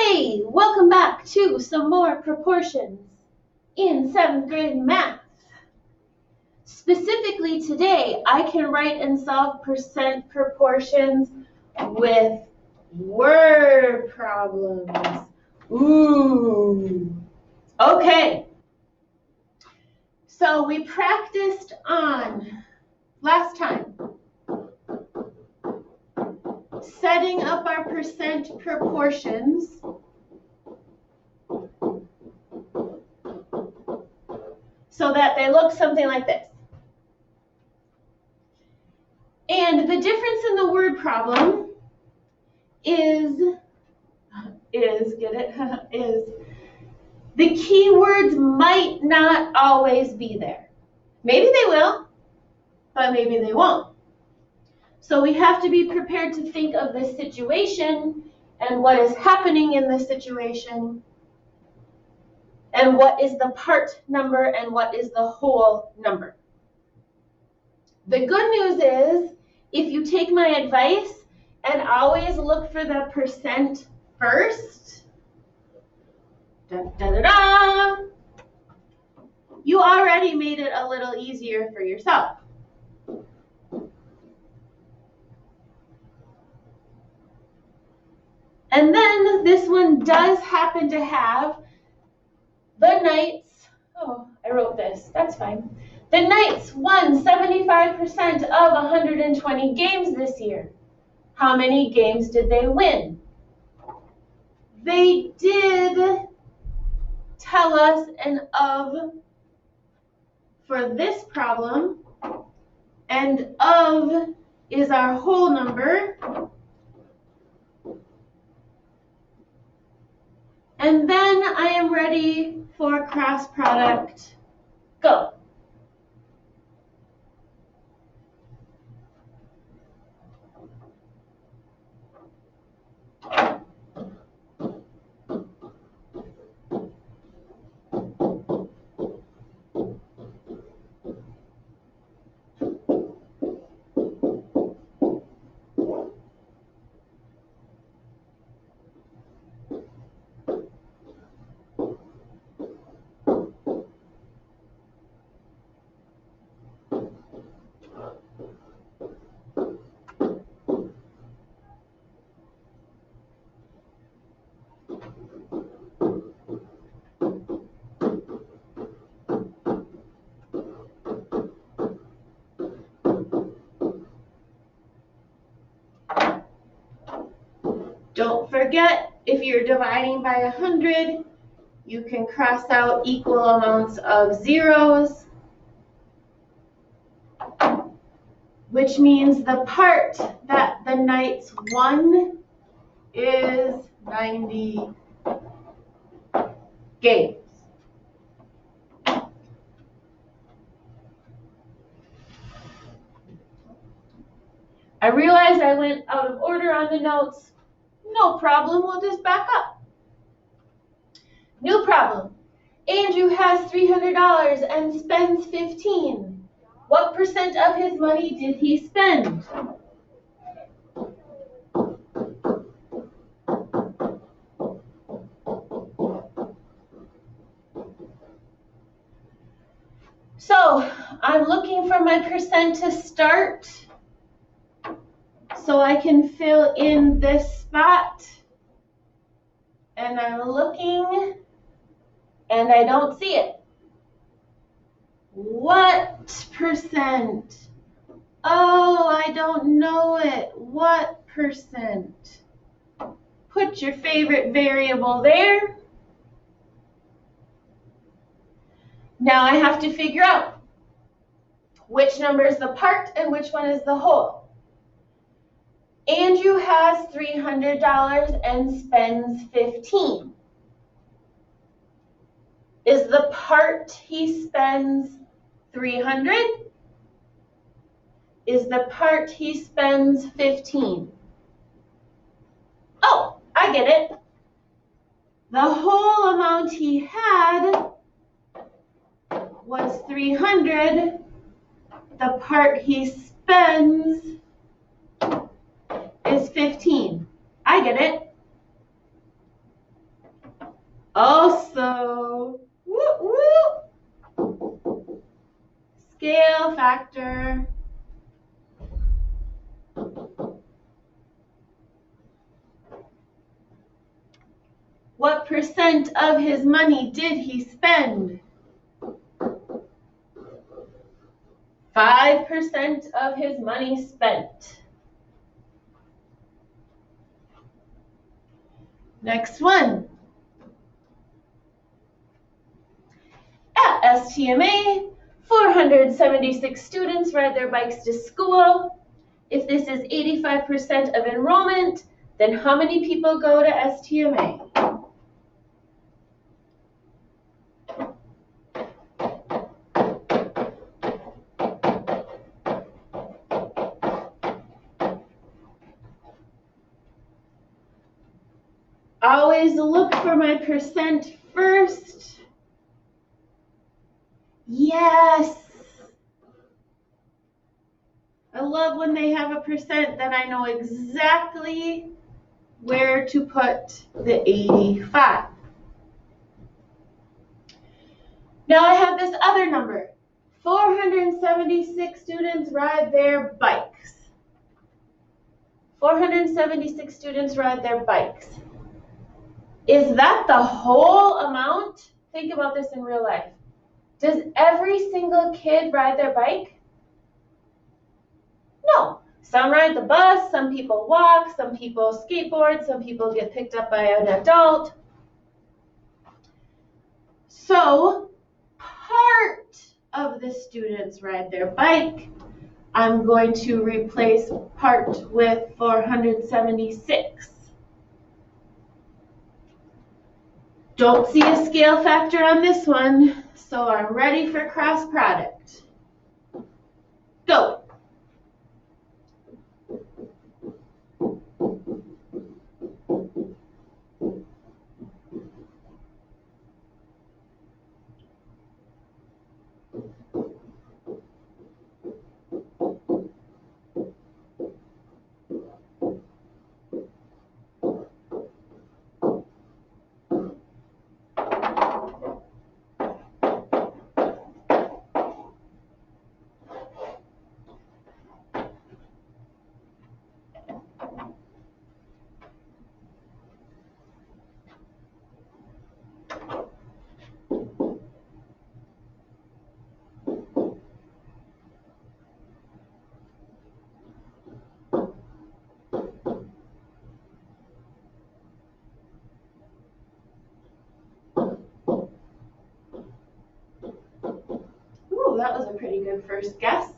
Hey, welcome back to some more proportions in 7th grade math. Specifically today, I can write and solve percent proportions with word problems. Ooh. Okay. So we practiced on last time setting up our percent proportions so that they look something like this. And the difference in the word problem is the keywords might not always be there. Maybe they will, but maybe they won't. So we have to be prepared to think of this situation and what is happening in this situation and what is the part number and what is the whole number. The good news is, if you take my advice and always look for the percent first, you already made it a little easier for yourself. And then this one does happen to have the Knights. Oh, I wrote this. That's fine. The Knights won 75% of 120 games this year. How many games did they win? They did tell us an of for this problem, and of is our whole number. And then I am ready for cross product. Go. Don't forget, if you're dividing by 100, you can cross out equal amounts of zeros, which means the part that the Knights won is 90 games. I realize I went out of order on the notes. No problem, we'll just back up. New problem. Andrew has $300 and spends 15. What percent of his money did he spend? So I'm looking for my percent to start so I can fill in this spot. And I'm looking and I don't see it. What percent? Oh, I don't know it. What percent? Put your favorite variable there. Now I have to figure out which number is the part and which one is the whole. Andrew has $300 and spends 15. Is the part he spends 300? Is the part he spends 15? Oh, I get it. The whole amount he had was 300. The part he spends is 15. I get it. Also, scale factor. What percent of his money did he spend? 5% of his money spent. Next one. At STMA, 476 students ride their bikes to school. If this is 85% of enrollment, then how many people go to STMA? Always look for my percent first. Yes. I love when they have a percent, then I know exactly where to put the 85. Now I have this other number. 476 students ride their bikes. 476 students ride their bikes. Is that the whole amount? Think about this in real life. Does every single kid ride their bike? No. Some ride the bus, some people walk, some people skateboard, some people get picked up by an adult. So, part of the students ride their bike. I'm going to replace part with 476. Don't see a scale factor on this one, so I'm ready for cross product. Go. Ooh, that was a pretty good first guess.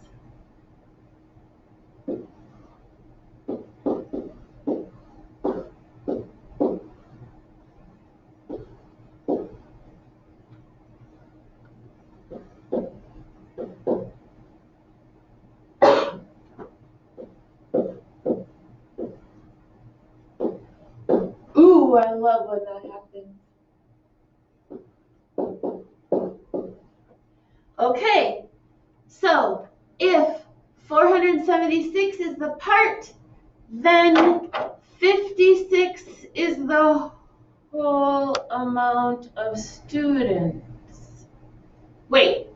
Ooh, I love when that happens. Okay, so if 476 is the part, then 56 is the whole amount of students. Wait,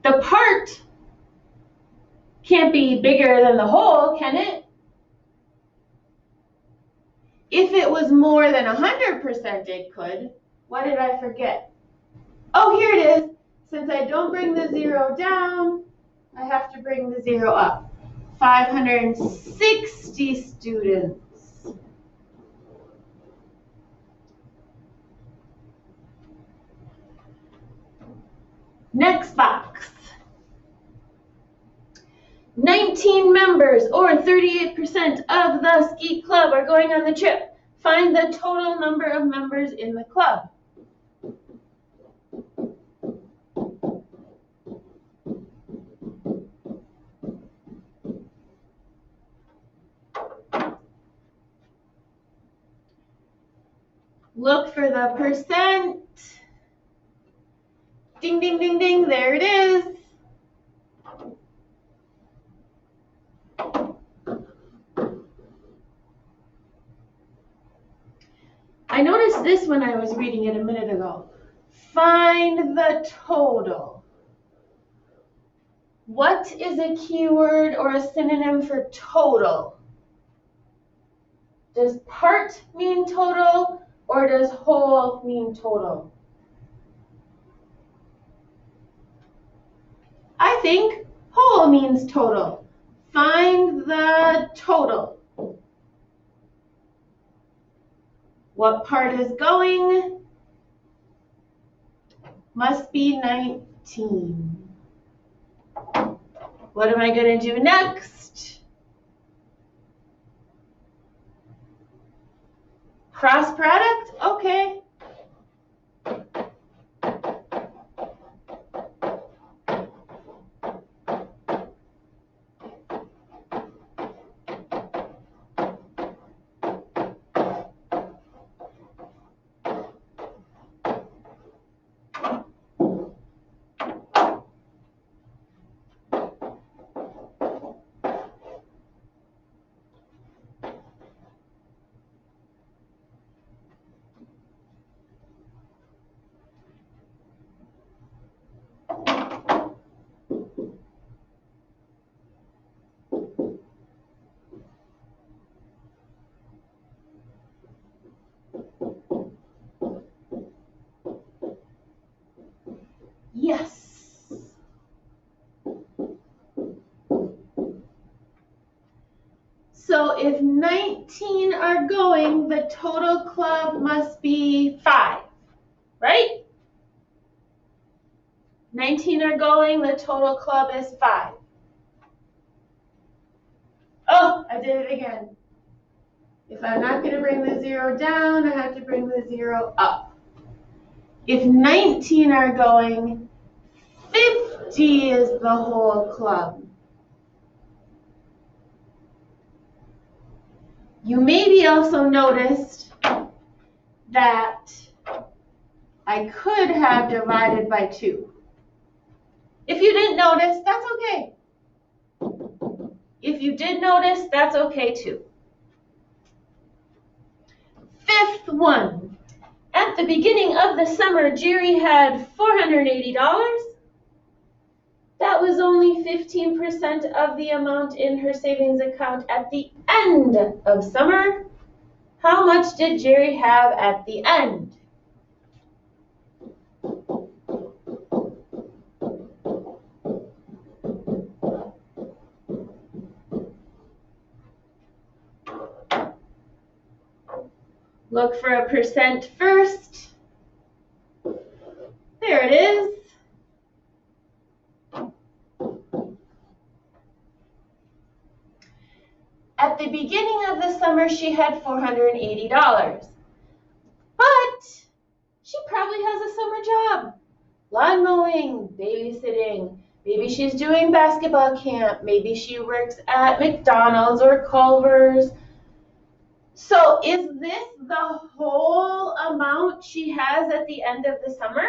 the part can't be bigger than the whole, can it? If it was more than 100%, it could. What did I forget? Oh, here it is. Since I don't bring the 0 down, I have to bring the 0 up. 560 students. Next box. 19 members, or 38% of the ski club, are going on the trip. Find the total number of members in the club. Look for the percent. Ding, ding, ding, ding, there it is. I noticed this when I was reading it a minute ago. Find the total. What is a keyword or a synonym for total? Does part mean total or does whole mean total? I think whole means total. Find the total. What part is going? Must be 19. What am I going to do next? Cross product? Okay. Yes. So if 19 are going, the total club must be 5, right? 19 are going, the total club is 5. Oh, I did it again. If I'm not going to bring the 0 down, I have to bring the 0 up. If 19 are going, 50 is the whole club. You maybe also noticed that I could have divided by 2. If you didn't notice, that's okay. If you did notice, that's okay too. Fifth one. At the beginning of the summer, Jerry had $480. That was only 15% of the amount in her savings account at the end of summer. How much did Jerry have at the end? Look for a percent first. There it is. At the beginning of the summer, she had $480. But she probably has a summer job. Lawn mowing, babysitting. Maybe she's doing basketball camp. Maybe she works at McDonald's or Culver's. So is this the whole amount she has at the end of the summer?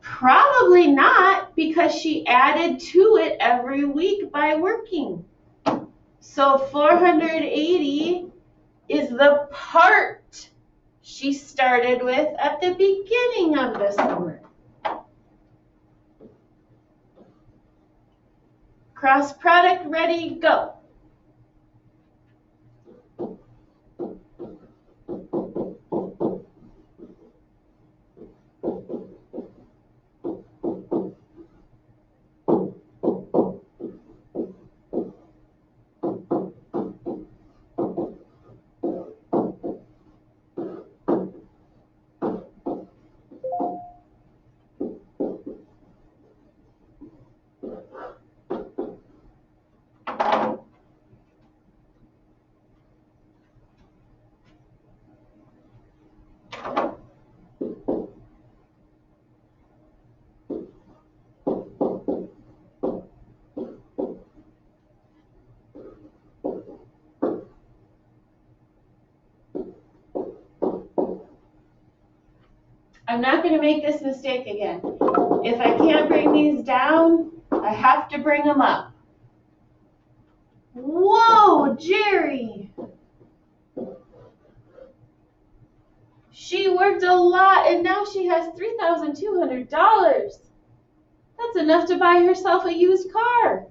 Probably not, because she added to it every week by working. So 480 is the part she started with at the beginning of the summer. Cross product, ready, go. I'm not going to make this mistake again. If I can't bring these down, I have to bring them up. Whoa, Jerry! $2,200. That's enough to buy herself a used car.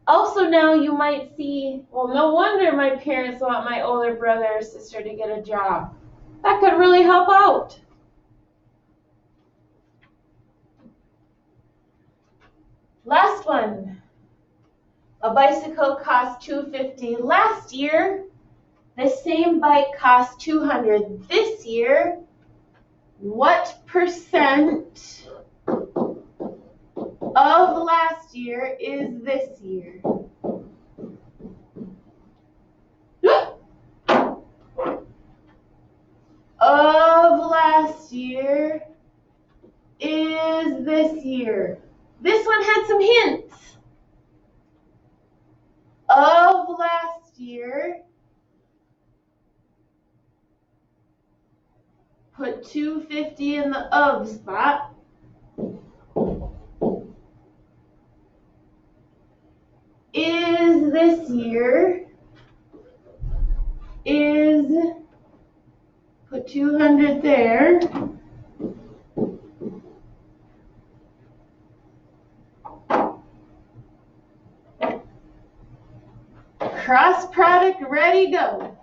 Also now you might see, well, no wonder my parents want my older brother or sister to get a job. That could really help out. Last one. A bicycle cost $250 last year. The same bike cost $200 this year. What percent of last year is this year? Of last year is this year. This one had some hints. Of last year, put $250 in the of spot. Is this year, is, put 200 there. Cross product, ready, go.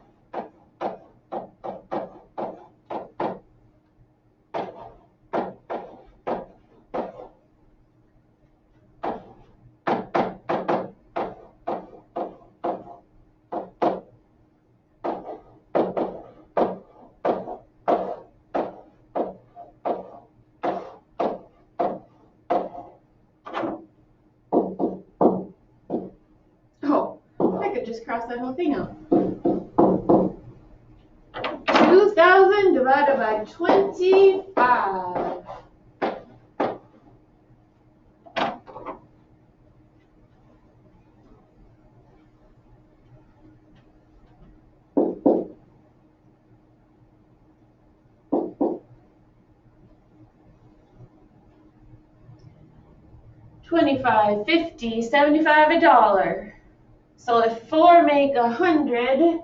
Just cross that whole thing out. 2,000 divided by 25. $25, $50, $75, $1. So if 4 make 100,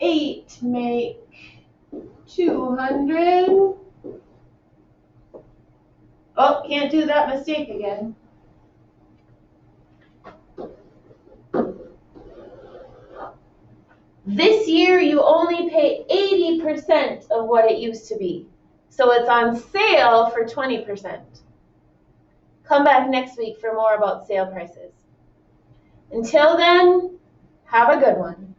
8 make 200. Oh, can't do that mistake again. This year you only pay 80% of what it used to be. So it's on sale for 20%. Come back next week for more about sale prices. Until then, have a good one.